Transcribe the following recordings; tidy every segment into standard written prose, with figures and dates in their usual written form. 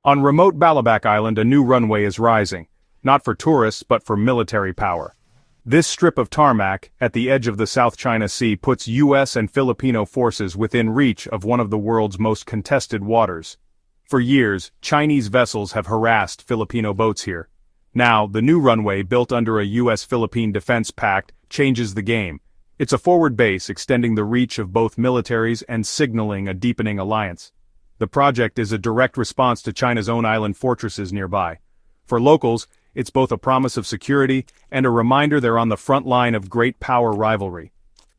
On remote Balabac Island, a new runway is rising, not for tourists but for military power. This strip of tarmac, at the edge of the South China Sea, puts U.S. and Filipino forces within reach of one of the world's most contested waters. For years, Chinese vessels have harassed Filipino boats here. Now, the new runway, built under a U.S.-Philippine defense pact, changes the game. It's a forward base extending the reach of both militaries and signaling a deepening alliance. The project is a direct response to China's own island fortresses nearby. For locals, it's both a promise of security and a reminder they're on the front line of great power rivalry.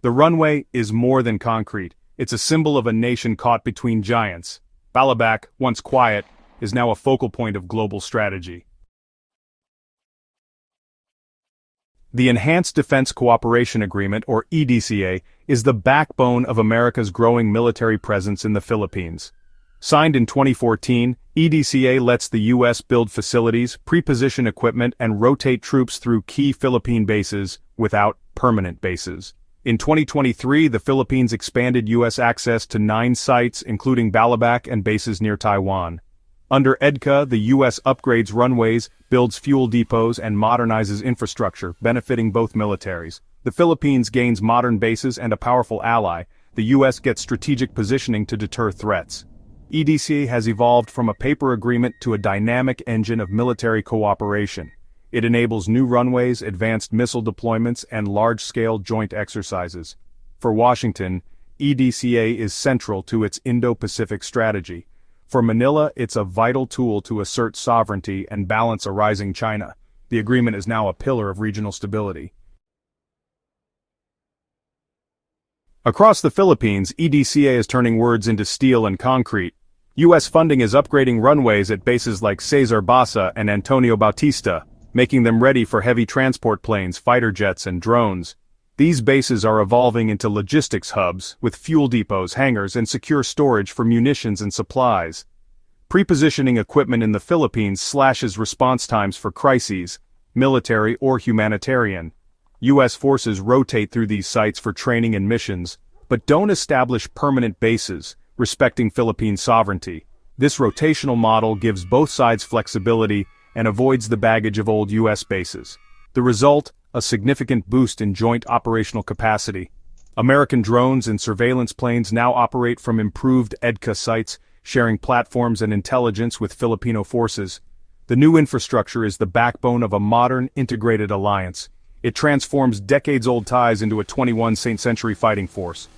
The runway is more than concrete. It's a symbol of a nation caught between giants. Balabac, once quiet, is now a focal point of global strategy. The Enhanced Defense Cooperation Agreement, or EDCA, is the backbone of America's growing military presence in the Philippines. Signed in 2014, EDCA lets the U.S. build facilities, pre-position equipment, and rotate troops through key Philippine bases without permanent bases. In 2023, the Philippines expanded U.S. access to 9 sites, including Balabac and bases near Taiwan. Under EDCA, the U.S. upgrades runways, builds fuel depots, and modernizes infrastructure, benefiting both militaries. The Philippines gains modern bases and a powerful ally. The U.S. gets strategic positioning to deter threats. EDCA has evolved from a paper agreement to a dynamic engine of military cooperation. It enables new runways, advanced missile deployments, and large-scale joint exercises. For Washington, EDCA is central to its Indo-Pacific strategy. For Manila, it's a vital tool to assert sovereignty and balance a rising China. The agreement is now a pillar of regional stability. Across the Philippines, EDCA is turning words into steel and concrete. U.S. funding is upgrading runways at bases like Cesar Basa and Antonio Bautista, making them ready for heavy transport planes, fighter jets, and drones. These bases are evolving into logistics hubs, with fuel depots, hangars, and secure storage for munitions and supplies. Pre-positioning equipment in the Philippines slashes response times for crises, military or humanitarian. U.S. forces rotate through these sites for training and missions, but don't establish permanent bases, respecting Philippine sovereignty. This rotational model gives both sides flexibility and avoids the baggage of old U.S. bases. The result? A significant boost in joint operational capacity. American drones and surveillance planes now operate from improved EDCA sites, sharing platforms and intelligence with Filipino forces. The new infrastructure is the backbone of a modern, integrated alliance. It transforms decades-old ties into a 21st century fighting force.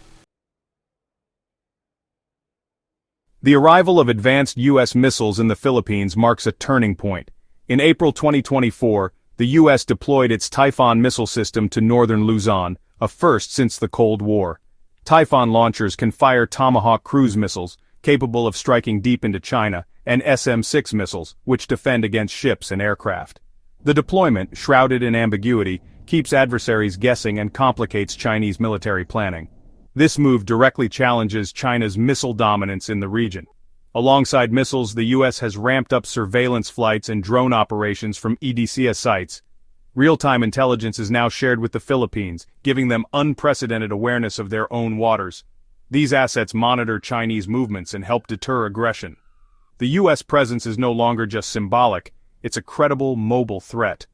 The arrival of advanced U.S. missiles in the Philippines marks a turning point. In April 2024, the U.S. deployed its Typhoon missile system to northern Luzon, a first since the Cold War. Typhoon launchers can fire Tomahawk cruise missiles, capable of striking deep into China, and SM-6 missiles, which defend against ships and aircraft. The deployment, shrouded in ambiguity, keeps adversaries guessing and complicates Chinese military planning. This move directly challenges China's missile dominance in the region. Alongside missiles, the U.S. has ramped up surveillance flights and drone operations from EDCA sites. Real-time intelligence is now shared with the Philippines, giving them unprecedented awareness of their own waters. These assets monitor Chinese movements and help deter aggression. The U.S. presence is no longer just symbolic, it's a credible, mobile threat.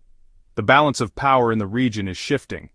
The balance of power in the region is shifting.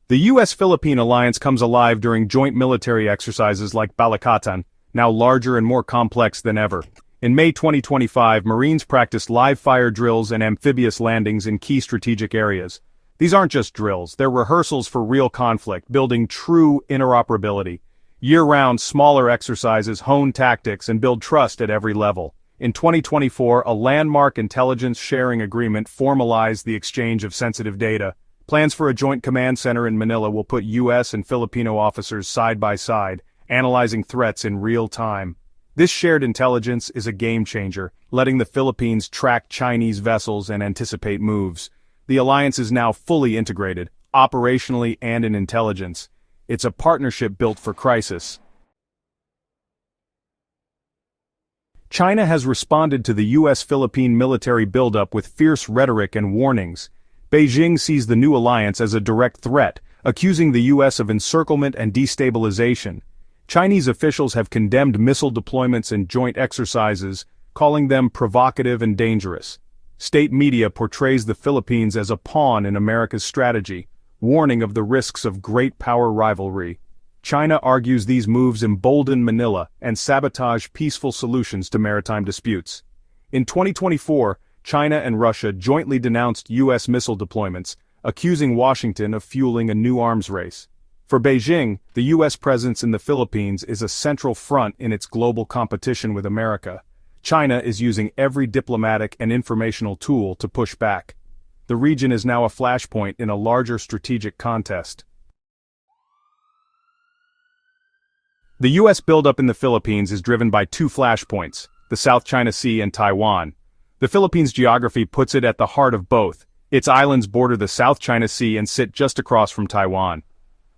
The U.S.-Philippine alliance comes alive during joint military exercises like Balikatan, now larger and more complex than ever. In May 2025, Marines practiced live-fire drills and amphibious landings in key strategic areas. These aren't just drills, they're rehearsals for real conflict, building true interoperability. Year-round, smaller exercises hone tactics and build trust at every level. In 2024, a landmark intelligence sharing agreement formalized the exchange of sensitive data. Plans for a joint command center in Manila will put U.S. and Filipino officers side by side, analyzing threats in real time. This shared intelligence is a game-changer, letting the Philippines track Chinese vessels and anticipate moves. The alliance is now fully integrated, operationally and in intelligence. It's a partnership built for crisis. China has responded to the U.S.-Philippine military buildup with fierce rhetoric and warnings. Beijing sees the new alliance as a direct threat, accusing the U.S. of encirclement and destabilization. Chinese officials have condemned missile deployments and joint exercises, calling them provocative and dangerous. State media portrays the Philippines as a pawn in America's strategy, warning of the risks of great power rivalry. China argues these moves embolden Manila and sabotage peaceful solutions to maritime disputes. In 2024, China and Russia jointly denounced U.S. missile deployments, accusing Washington of fueling a new arms race. For Beijing, the U.S. presence in the Philippines is a central front in its global competition with America. China is using every diplomatic and informational tool to push back. The region is now a flashpoint in a larger strategic contest. The U.S. buildup in the Philippines is driven by two flashpoints, the South China Sea and Taiwan. The Philippines' geography puts it at the heart of both. Its islands border the South China Sea and sit just across from Taiwan.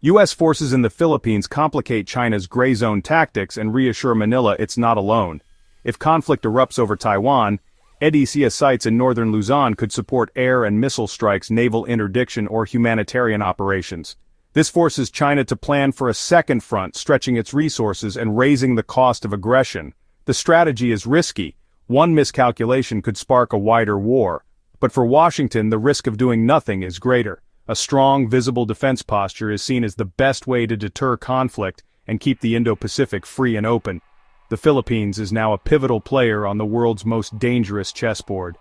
U.S. forces in the Philippines complicate China's gray zone tactics and reassure Manila it's not alone. If conflict erupts over Taiwan, EDCA sites in northern Luzon could support air and missile strikes, naval interdiction, or humanitarian operations. This forces China to plan for a second front, stretching its resources and raising the cost of aggression. The strategy is risky. One miscalculation could spark a wider war. But for Washington, the risk of doing nothing is greater. A strong, visible defense posture is seen as the best way to deter conflict and keep the Indo-Pacific free and open. The Philippines is now a pivotal player on the world's most dangerous chessboard.